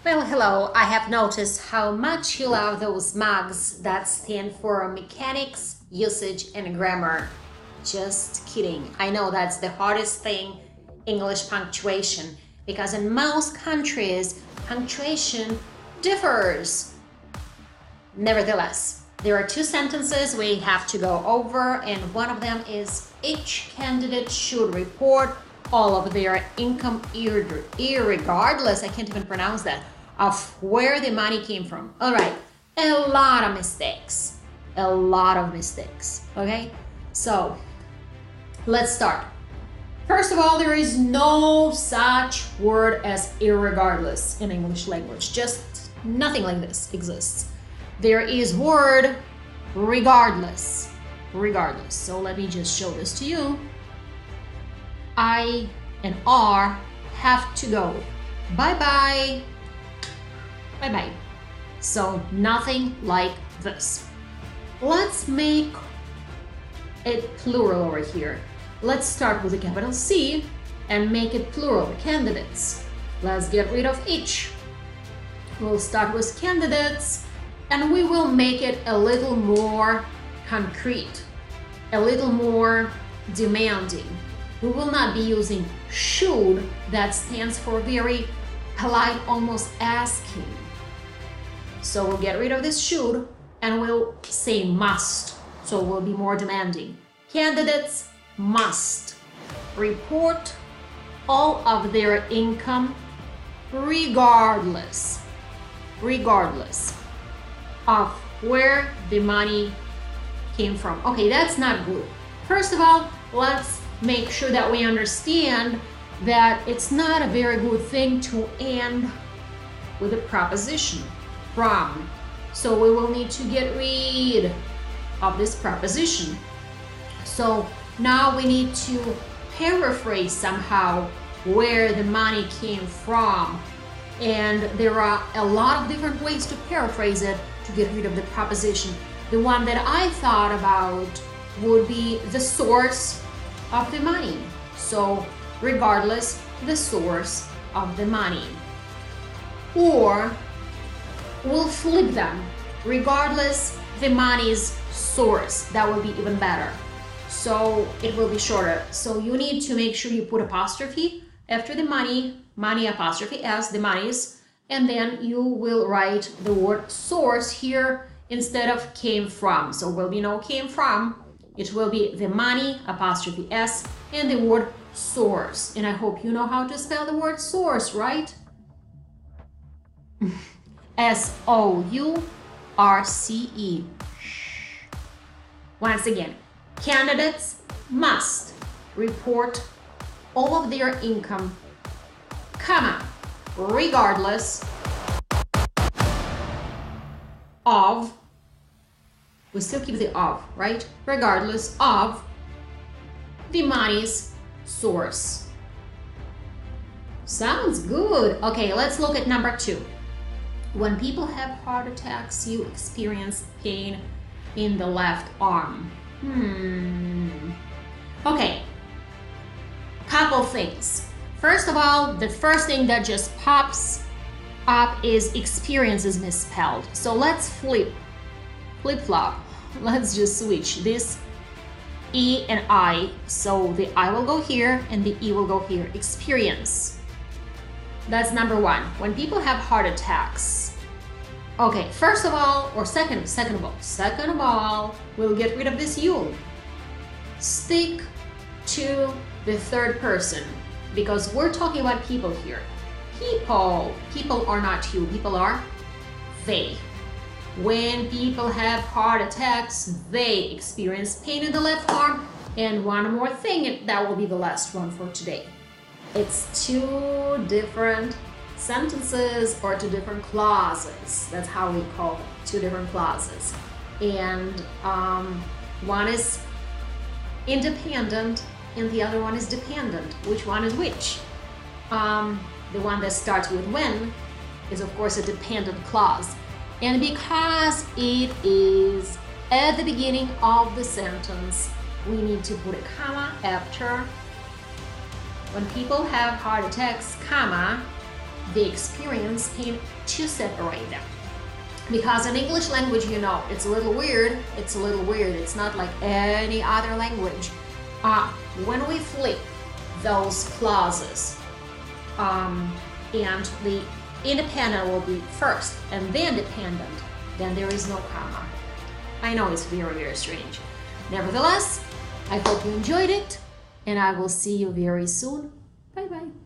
Well, hello. I have noticed how much you love those mugs that stand for mechanics, usage, and grammar. Just kidding. I know that's the hardest thing, English punctuation, because in most countries, punctuation differs. Nevertheless, there are two sentences we have to go over, and one of them is each candidate should report all of their income irregardless, I can't even pronounce that, of where the money came from. All right, a lot of mistakes, okay? So let's start. First of all, there is no such word as irregardless in English language. Just nothing like this exists. There is word regardless. So let me just show this to you. I and R have to go. Bye-bye. Bye-bye. So nothing like this. Let's make it plural over here. Let's start with a capital C and make it plural, candidates. Let's get rid of each. We'll start with candidates and we will make it a little more concrete, a little more demanding. We will not be using should, that stands for very polite, almost asking. So we'll get rid of this should and we'll say must, so we'll be more demanding. Candidates must report all of their income regardless of where the money came from. Okay, that's not good. First of all, let's make sure that we understand that it's not a very good thing to end with a preposition from. So we will need to get rid of this preposition. So now we need to paraphrase somehow where the money came from. And there are a lot of different ways to paraphrase it to get rid of the preposition. The one that I thought about would be the source of the money. So regardless, the source of the money. Or we'll flip them. Regardless, the money's source. That will be even better. So it will be shorter. So you need to make sure you put apostrophe after the money apostrophe s, the money's, and then you will write the word source here instead of came from. So will be no came from. It will be the money apostrophe s and the word source. And I hope you know how to spell the word source, right? S-O-U-R-C-E. Once again, candidates must report all of their income, comma, regardless of, we still keep the of, right? Regardless of the money's source. Sounds good. Okay, let's look at number 2. When people have heart attacks, you experience pain in the left arm. Okay, couple things. First of all, the first thing that just pops up is experience is misspelled. So let's flip-flop. Let's just switch this E and I. So the I will go here and the E will go here. Experience. That's number 1. When people have heart attacks. Okay, first of all, or second of all, we'll get rid of this you. Stick to the third person because we're talking about people here. People are not you, people are they. When people have heart attacks, they experience pain in the left arm. And one more thing, that will be the last one for today. It's 2 different sentences or 2 different clauses. That's how we call them, 2 different clauses. And one is independent and the other one is dependent. Which one is which? The one that starts with when is of course a dependent clause. And because it is at the beginning of the sentence, we need to put a comma after. When people have heart attacks, comma, the experience and to separate them. Because in English language, you know, it's a little weird. It's a little weird. It's not like any other language. When we flip those clauses, and the independent will be first and then dependent, then there is no comma. I know it's very, very strange. Nevertheless, I hope you enjoyed it, and I will see you very soon. Bye-bye.